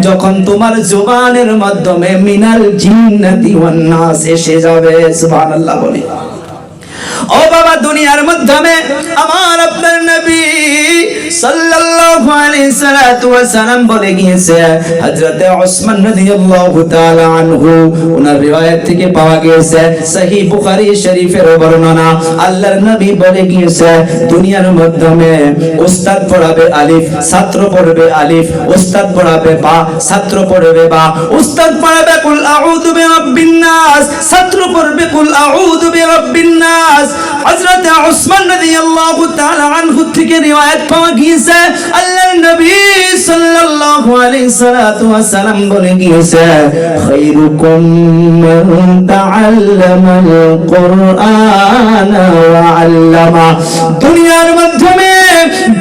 যখন তোমার জবানের মাধ্যমে মিনাল জিন্নাতি ওয়ান নাস এসে যাবে। সুবহানাল্লাহ বলি। ও বাবা, দুনিয়ার মাধ্যমে আমার আপনার নবী সাল্লাল্লাহু আলাইহি সাল্লাতু ওয়া সাল্লাম বলে গিয়েছে, হযরতে ওসমান রাদিয়াল্লাহু তাআলা আনহু ওনার রিওয়ায়াত থেকে পাওয়া গিয়েছে, সহিহ বুখারী শরীফের বর্ণনা, আল্লাহর নবী বলে গিয়েছে, দুনিয়ার মাধ্যমে উস্তাদ পড়াবে আলিফ, ছাত্র পড়বে আলিফ, উস্তাদ পড়াবে বা, ছাত্র পড়বে বা, উস্তাদ পড়াবে কুল আউযু বিরাব্বিন নাস, ছাত্র পড়বে কুল আউযু বিরাব্বিন নাস। হযরতে ওসমান রাদিয়াল্লাহু তাআলা আনহু থেকে রিওয়ায়াত পাওয়া গিয়েছে, আল্লাহর নবী সাল্লাল্লাহু আলাইহি সাল্লাতু ওয়া সাল্লাম বলে গিয়েছে, খায়রুকুম মান তাআল্লামাল কুরআনা ওয়া আল্লামা। দুনিয়ার মাধ্যমে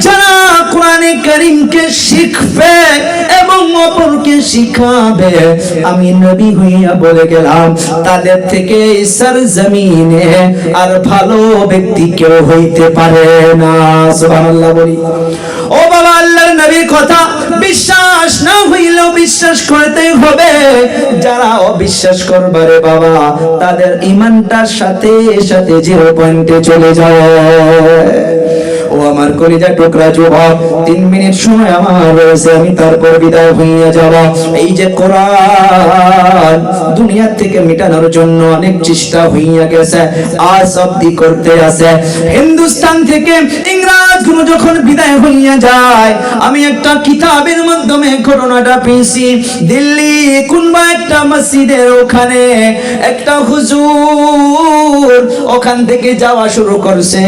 যারা কোরআনে কারীমকে শিখবে এবং অপরকে শিখাবে, আমি নবী হইয়া বলে গেলাম তাদের থেকে সরজমিনে আর ভালো ব্যক্তি কেউ হইতে পারে না। সুবহানাল্লাহ বলি। ও বাবা, আল্লাহর নবীর কথা বিশ্বাস না হইলেও বিশ্বাস করতে হবে। যারা অবিশ্বাস করবে রে বাবা, তাদের ঈমানটার সাথে সাথে 0 পয়েন্টে চলে যায়। ও আমার কলিজা টুকরা যুবক, 3 মিনিট সময় আমার রয়েছে, আমি তারপর বিদায় হইয়া যাব। এই যে কোরআন দুনিয়া থেকে মিটানোর জন্য অনেক চেষ্টা হইয়া গেছে, আজ অব্দি করতে আছে। হিন্দুস্তান থেকে ইংরেজ গুলো যখন বিদায় হইয়া যায়, আমি একটা কিতাবের মাধ্যমে ঘটনাটা পেয়েছি। দিল্লি কোনবা একটা মসজিদের ওখানে একটা হুজুর ওখান থেকে যাওয়া শুরু করছে।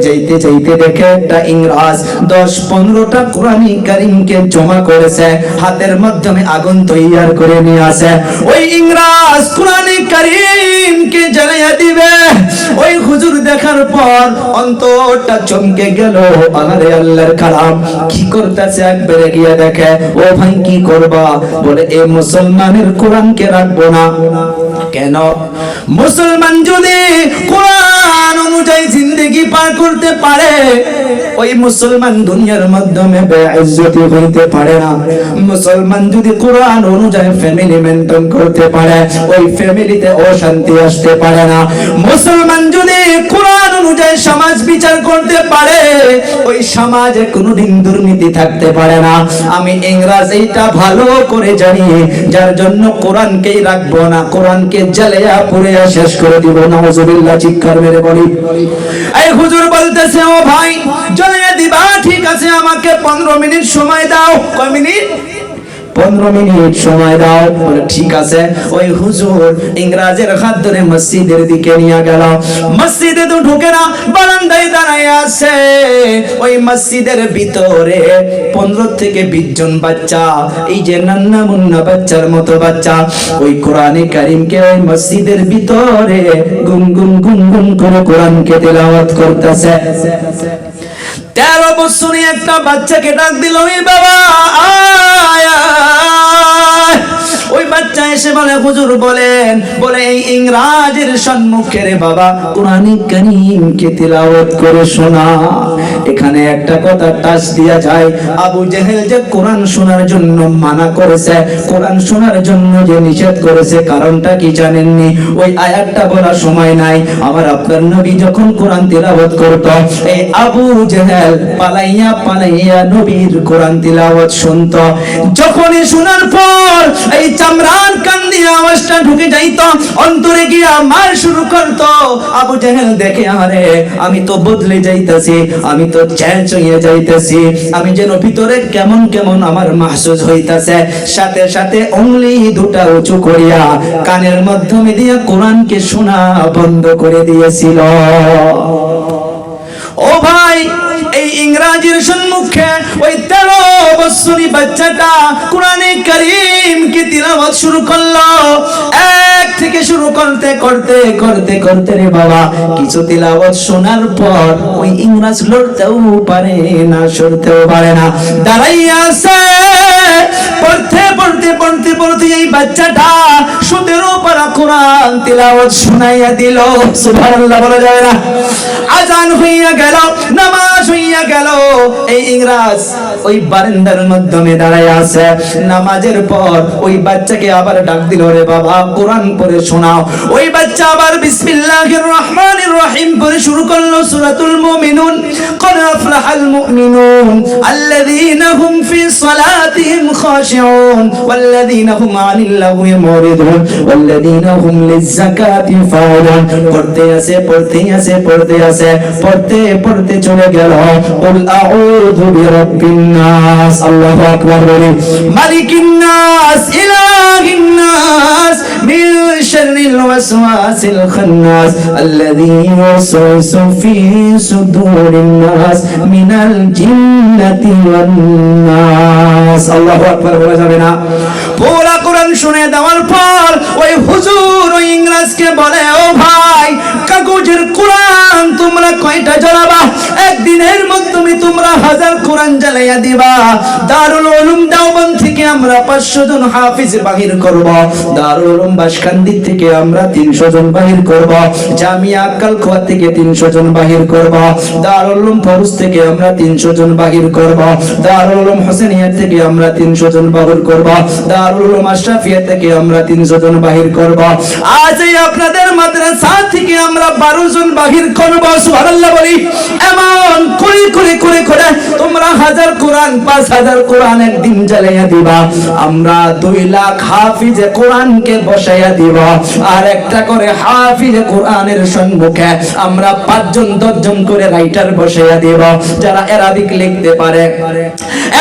যাইতে যাইতে দেখে একটা ইংরেজ 10-15টা কোরআনী কারীমকে জমা করেছে, হাতের মাধ্যমে আগুন তৈরি করে নিয়ে আসে। ওই ইংরেজ কোরআনী কারীমকে জ্বালিয়ে দিবে। ওই হুজুর দেখার পর অন্তরটা চমকে গেল, আরে আল্লাহর কালাম কি করতেছে। একবারে গিয়ে দেখে, ও ভাই কি করবা? বলে এই মুসলমানের কোরআনকে রাখবো না। কেন? মুসলমান যদি কোরআন অনুযায়ী জিন্দেগি পার করতে পারে, ওই মুসলমান দুনিয়ার মাধ্যমে বেইজ্জতি হইতে পারে না। মুসলমান যদি কোরআন অনুযায়ী ফ্যামিলি মেইনটেইন করতে পারে, ওই ফ্যামিলিতে অশান্তি আসতে পারে না। মুসলমান যদি কোরআন অনুযায়ী সমাজ বিচার করতে পারে, ওই সমাজে কোনোদিন দুর্নীতি থাকতে পারে না। আমি ইংরেজ এইটা ভালো করে জানি, যার জন্য কোরআনকেই রাখবো না, কোরআনকে জ্বালিয়ে পুড়িয়ে শেষ করে দিব। নাউজুবিল্লাহ, চিৎকার মেরে বলি। এই হুজুর বলতেছে, ও ভাই জ্বালিয়ে দিবা, ঠিক আছে, আমাকে 15 মিনিট সময় দাও। কয় মিনিট? 15 মিনিট সময় দাও। বলে ঠিক আছে। ওই হুজুর ইংরেজের হাত ধরে মসজিদের দিকে নিয়ে গেল। মসজিদে তো ঢুকে না, বারান্দায় দাঁড়ায় আছে। ওই মসজিদের ভিতরে 15 থেকে 20 জন বাচ্চা, এই যে নান্না মুন্না বাচ্চার মতো বাচ্চা, ওই কোরআনে কারীমকে ওই মসজিদের ভিতরে গুনগুন গুনগুন করে কোরআনকে তেলাওয়াত করতেছে। 13 বছরের একটা বাচ্চাকে ডাক দিল, ওই বাবা আয়। ওই বাচ্চা এসে বলে, হুজুর বলেন। বলে এই ইংরেজের সম্মুখে রে বাবা কোরআনে কারীমকে তেলাওয়াত করে শোনা। এখানে একটা কথা টাচ দিয়া যায়, আবু জেহেল যে কোরআন শোনার জন্য মানা করেছে, কোরআন শোনার জন্য যে নিষেধ করেছে, কারণটা কি জানেননি? ওই আয়াতটা বলার সময় নাই। আমার আপনার নবী যখন কোরআন তেলাওয়াত করত, এই আবু জেহেল পালাইয়া পালাইয়া নবীর কোরআন তেলাওয়াত শুনত। যখনই শোনার পর এই চামড়ার কান দিয়ে আওয়াজটা ঢুকে যাইতো, অন্তরে গিয়া মার শুরু করত। আবু জেহেল দেখে, আরে আমি তো বদলে যাইতেছি, আমি তো চেঞ্জ হয়ে যাইতেছি, আমি যেন ভিতরে কেমন কেমন আমার মাহসুস হইতাছে। সাথে সাথে উংলি দুটা উঁচু করিয়া কানের মাধ্যমে দিয়া কোরআনকে শোনা বন্ধ করে দিয়েছিল। ও ভাই, এই ইংরেজের সম্মুখে ওই 13 বছরের বাচ্চাটা কোরআনে কারীমকে তিলাওয়াত শুরু করলো। এক থেকে শুরু করতে করতে করতে করতে রে বাবা কিছু তিলাওয়াত শোনার পর ওই ইংরেজ লড়তেও পারে না, সরতেও পারে না, দাঁড়াইয়া আছে। পড়তে পড়তে পড়তে পড়তে এই বাচ্চাটা 17 পারা কোরআন তিলাওয়াত শোনাইয়া দিল। সুবহানাল্লাহ বলা যায় না? আজান হইয়া গেল, নামাজ হইয়া গেল। এই ইংরেজ ওই বারান্দার মাধ্যমে দাঁড়ায় আছে। নামাজের পর ওই বাচ্চাকে আবার ডাক দিল, রে বাবা কোরআন পড়ে শোনাও। ওই বাচ্চা আবার বিসমিল্লাহির রহমানির রহিম পড়ে শুরু করলো সূরাতুল মুমিনুন। ক্বাদ আফলাহাল মুমিনুন আল্লাযীনা হুম ফি সালাতিহিম খাশিউন ওয়াল্লাযীনা হুম আনিল লাগwi মুরিদুন ওয়াল্লাযীনা হুম লিয-যাকাতি ফাউলুন। পড়তে আছে পড়তে আছে পড়তে আছে, পড়তে পড়তে চলে গেল কুল আউযু বিরাব্বিন নাস। আল্লাহু আকবার বলি। মালিকিন নাস ইলাহিন নাস মিন শাররিল ওয়াসওয়াসিল খান্নাস আল্লাযী ইউওয়াসওয়িসু ফি সুদুরিন নাস মিনাল জিন্নাতি ওয়ান নাস। আল্লাহু আকবার বলা যাবে না? পুরা কোরআন শুনে দেওয়ার পর ওই হুজুর ওই ইংরেজকে বলে, ও ভাই কাগজের কোরআন তোমরা কয়টা জ্বালাবা? একদিনের মাধ্যমে তোমরা 1000 কোরআন জ্বালাইয়া দিবা। দারুল উলুম দেওবন্দ থেকে আমরা 500 জন হাফিজ বাহির করব। দারুল উলুম বাসকান্দি থেকে আমরা 300 জন বাহির করব। জামিয়া আক্কাল খোয়া থেকে 300 জন বাহির করব। দারুল উলুম ফরুজ থেকে আমরা 300 জন বাহির করব। দারুল উলুম হোসেনিয়া থেকে আমরা 300 300 জন বাহির করব, দারুল উলুম আশরাফিয়া থেকে আমরা 300 জন বাহির করব, আজ এই আপনাদের মাদ্রাসা থেকে আমরা 12 জন বাহির করব। সুবহানাল্লাহ বলি। এমন করে করে করে করে তোমরা 1000 কোরআন 5000 কোরআন একদিন জ্বালাইয়া দিবা, আমরা 2 লাখ হাফিজে কোরআনকে বসাইয়া দিব, আর একটা করে হাফিজে কোরআনের সম্মুখে আমরা 5 জন 10 জন করে রাইটার বসাইয়া দিব, যারা অ্যারাবিক লিখতে পারে।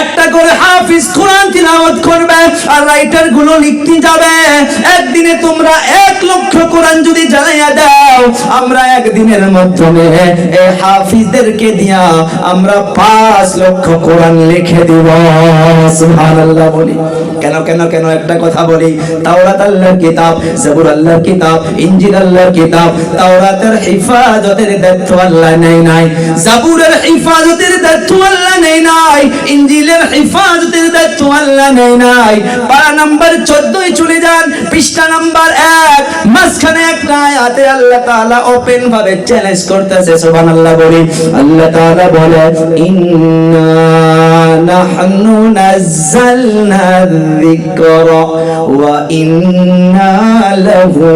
একটা করে হাফিজ কোরআন তিলাওয়াত করবে আর রাইটার গুলো লিখতে যাবে। একদিনে তোমরা 1 লক্ষ কোরআন যদি জ্বালাইয়া দাও, আমরা একদিনের মাধ্যমে এই হাফিজদেরকে দিয়া আমরা 5 লক্ষ কোরআন লিখে দিব। সুবহানাল্লাহ বলি। কেন কেন কেন একটা কথা বলি, তাওরাত আল্লাহর কিতাব, জাবুর আল্লাহর কিতাব, ইনজিল আল্লাহর কিতাব। তাওরাতের হিফাজতের দায়িত্ব আল্লাহ নেই নাই, জাবুরের হিফাজতের দায়িত্ব আল্লাহ নেই নাই, ইনজিলের হিফাজতের দায়িত্ব আল্লাহ নেই নাই। পারা নাম্বার 14 চলে যান, পৃষ্ঠা নাম্বার 1, মাঝখানে একটা আয়াতে আল্লাহ তাআলা ওপেন ভাবে চ্যালেঞ্জ করতেছে। সুবহানাল্লাহ বলি। আল্লাহ তাআলা বলে, ইন্না নাহনু নাযালনা যিকরা ওয়া ইন্না লাহু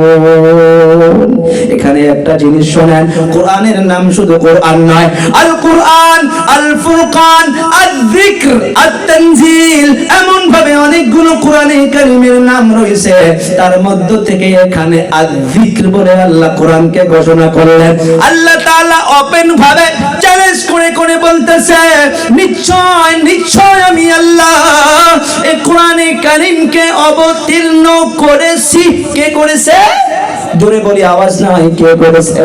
লাহাফিজুন। এখানে একটা জিনিস শোনেন, কোরআনের নাম শুধু কোরআন নয়, আল কোরআন, আল ফুরকান, আয-যিকর, আত-তানজিল, এমন ভাবে অনেকগুলো কোরআনে কারীমের নাম রয়েছে। তার মধ্য থেকে এখানে আয-যিকর বলে আল্লাহ কোরআনকে ঘোষণা করলেন। আল্লাহ তাআলা ওপেন ভাবে চ্যালেঞ্জ করে করে বলতেছে, নিশ্চয় নিশ্চয় আমি আল্লাহ এই কোরআনে কারীমকে অবতীর্ণ করেছি। কে করেছে? জোরে বলি, আওয়াজ নাই, কে করেছে?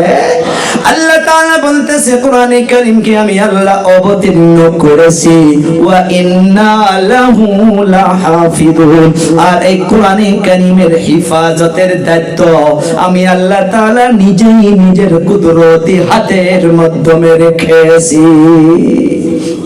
আল্লাহ তাআলা বলতেছে কোরআনে কারীমকে আমি আল্লাহ অবতীর্ণ করেছি, ওয়া ইন্না লাহু লাহাফিজুন। আর এই কোরআনে কারীমের হিফাজতের দায়িত্ব আমি আল্লাহ তাআলা নিজেই নিজের কুদরতি হাতের মাধ্যমে রেখেছি।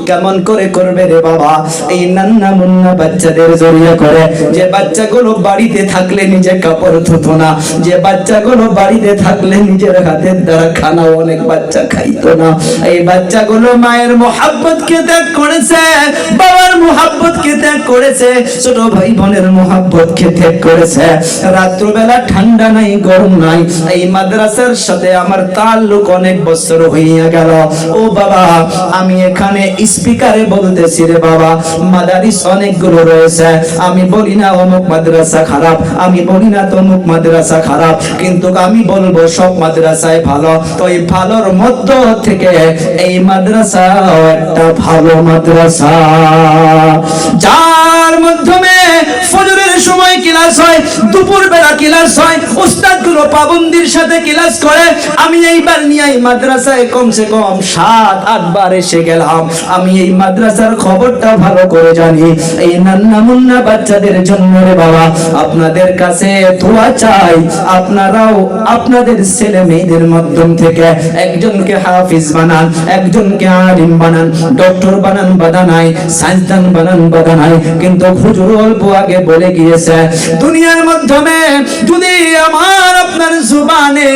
কেমন করে করবে রে বাবা? এই নান্না মুন্না বাচ্চাদের জড়িয়ে করে, যে বাচ্চাগুলো বাড়িতে থাকলে নিজে কাপড় ধুতো না, যে বাচ্চাগুলো বাড়িতে থাকলে নিজের হাতের দ্বারা খানা অনেক বাচ্চা খাইতো না, এই বাচ্চাগুলো মায়ের মোহাব্বতকে ত্যাগ করেছে, বাবার মোহাব্বতকে ত্যাগ করেছে, ছোট ভাই বোনের মোহাব্বতকে ত্যাগ করেছে। রাত্রবেলা ঠান্ডা নাই, গরম নাই, এই মাদ্রাসার সাথে আমার তাল্লুক অনেক বছর হইয়া গেল। ও বাবা, আমি এখানে স্পিকারে বলতেছি রে বাবা, মাদারিস অনেকগুলো রয়েছে, আমি বলি না অমুক মাদ্রাসা খারাপ, আমি বলি না তমুক মাদ্রাসা খারাপ, কিন্তু আমি বলবো সব মাদ্রাসায় ভালো। তো এই ভালোর মধ্য থেকে এই মাদ্রাসা একটা ভালো মাদ্রাসা, যার মাধ্যমে ফজরের সময় ক্লাস হয়, দুপুর বেলা ক্লাস হয়, উস্তাদগুলো পাবন্দির সাথে ক্লাস করে। আমি এইবার নিয়ে এই মাদ্রাসায় কমসে কম 7-8 বার এসে গেলাম। আমি এই মাদ্রাসার খবরটা ভালো করে জানি। এই নান্না মুন্না বাচ্চাদের জন্য রে বাবা, আপনাদের কাছে দোয়া চাই, আপনারাও আপনাদের ছেলে মেয়েদের মাধ্যম থেকে একজনকে হাফিজ বানান, একজনকে আলিম বানান, ডক্টর বানান, বাধা নাই, সায়েন্সদান বানান, বাধা নাই। কিন্তু হুজুর অল্প আগে বলে গিয়েছে, দুনিয়ার মাধ্যমে যদি আমার আপনার জুবানে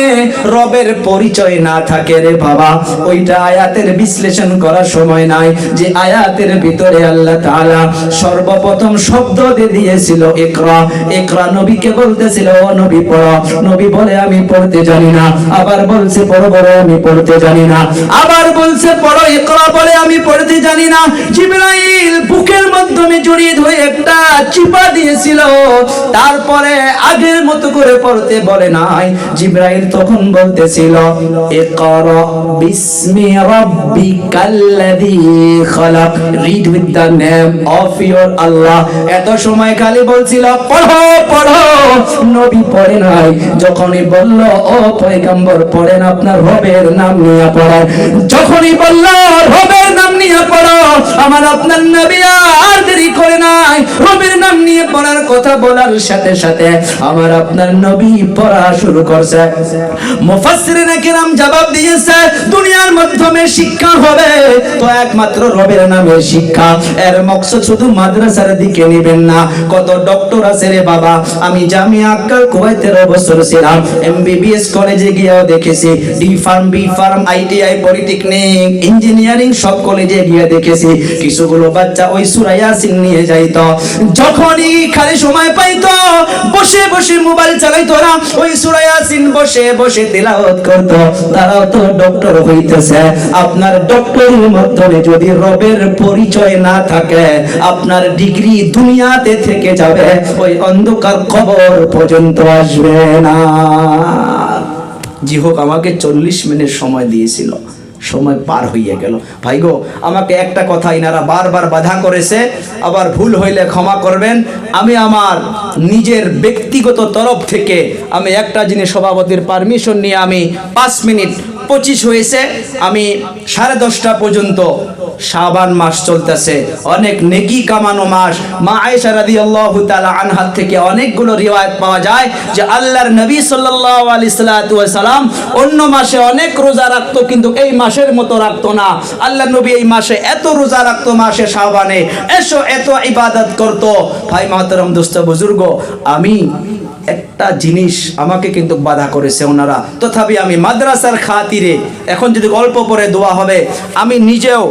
রবের পরিচয় না থাকে রে বাবা, ওইটা আয়াতের বিশ্লেষণ করার সময় নাই। যে আয়াতের ভিতরে আল্লাহ তাআলা সর্বপ্রথম শব্দ দিয়েছিল ইকরা, ইকরা নবীকে বলতেছিল ও নবী পড়ো, নবী বলে আমি পড়তে জানি না, আবার বলছে পড়ো, বলে আমি পড়তে জানি না, আবার বলছে পড়ো ইকরা, বলে আমি পড়তে জানি না। জিবরাইল বুকের মাধ্যমে জড়িয়ে ধরে একটা চিপা দিয়েছিল, তারপরে আগের মতো করে পড়তে বলে নাই। জিবরাইল তখন বলতেছিল ইকরা বিসমি রাব্বিকাল্লাযী খালাক, read with the name of your Allah. এত সময় খালি বলছিল পড়ো পড়ো, নবী পড়ে নাই। যখনই বলল ও পয়গম্বর পড়েন, আপনার রবের নাম নিয়ে পড়েন, যখনই বলল রবের নাম নিয়ে পড়ো, আমার আপনার নবী আর দেরি করে নাই, রবের নাম নিয়ে পড়ার কথা বলার সাথে সাথে আমার আপনার নবী পড়া শুরু করছে। মুফাসসিরিন কিরাম জবাব দিয়েছে, দুনিয়ার মাধ্যমে শিক্ষা হবে তো একমাত্র রবের নামে শিক্ষা। এর মকসদ শুধু মাদ্রাসার দিকে নেবেন না। কত ডক্টর আছে রে বাবা, আমি জামিয়া আক্কাল কুয়েতে 13 বছর ছিলাম, এমবিবিএস কলেজে গিয়েও দেখেছি, D pharm, B pharm, ITI, polytechnic, engineering সব কলেজে গিয়ে দেখেছি। কিছুগুলো বাচ্চা ওই সূরা ইয়াসিন নিয়ে যাইতো, যখনই খালি সময় পাইতো বসে বসে মোবাইল চালাইতো না, ওই সূরা ইয়াসিন বসে বসে তেলাওয়াত করতো। তারাও তো ডক্টর হইতেছে। আপনার ডক্টরের মাধ্যমে যদি রবের পরিচয় না থাকে, আপনার ডিগ্রি দুনিয়াতে থেকে যাবে, ওই অন্ধকার কবর পর্যন্ত আসবে না। জি হোক, আমাকে 40 মিনিট সময় দিয়েছিল, সময় পার হইয়া গেল। ভাই গো, আমাকে একটা কথা ইনারা বারবার বাধা করেছে, আবার ভুল হইলে ক্ষমা করবেন। আমি আমার নিজের ব্যক্তিগত তরফ থেকে আমি একটা জিনিস, সভাপতির পারমিশন নিয়ে আমি 5 মিনিট 25 হয়েছে, আমি 10:30 পর্যন্ত, শাবান মাস চলতেছে, অনেক নেকি কামানো মাস। মা আয়েশা রাদিয়াল্লাহু তাআলা আনহা থেকে অনেকগুলো রিওয়ায়াত পাওয়া যায় যে আল্লাহর নবী সাল্লাল্লাহু আলাইহি সাল্লাম অন্য মাসে অনেক রোজা রাখতো, কিন্তু এই মাসের মতো রাখতো না। আল্লাহর নবী এই মাসে এত রোজা রাখতো, মাসে শাবানে এত ইবাদত করতো। ভাই মাহতারাম, দোস্ত, বুজুর্গ, আমি একটা জিনিস আমাকে কিন্তু বাধা করেছে ওনারা, তথাপি আমি মাদ্রাসার খাতিরে, এখন যদি গল্প পরে দোয়া হবে, আমি নিজেও,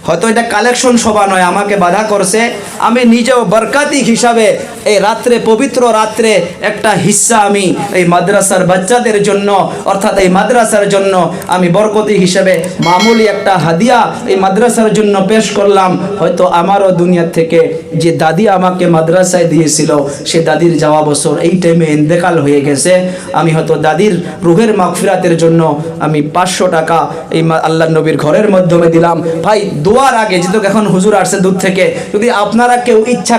হয়তো এটা কালেকশন সভা নয়, আমাকে বাধা করছে, আমি নিজেও বরকাতি হিসাবে এই রাত্রে, পবিত্র রাত্রে একটা হিস্সা আমি এই মাদ্রাসার বাচ্চাদের জন্য, অর্থাৎ এই মাদ্রাসার জন্য আমি বরকতি হিসাবে মামুলি একটা হাদিয়া এই মাদ্রাসার জন্য পেশ করলাম। হয়তো আমারও দুনিয়া থেকে যে দাদি আমাকে মাদ্রাসায় দিয়েছিল, সে দাদির যাওয়া বছর এই টাইমে ইন্তেকাল হয়ে গেছে। আমি হয়তো দাদির রুহের মাগফিরাতের জন্য আমি 500 টাকা এই আল্লাহর নবীর ঘরের মাধ্যমে দিলাম। ভাই, দোয়ার আগে, যেহেতু এখন হুজুর আসছে দূর থেকে, যদি আপনারা কেউ ইচ্ছা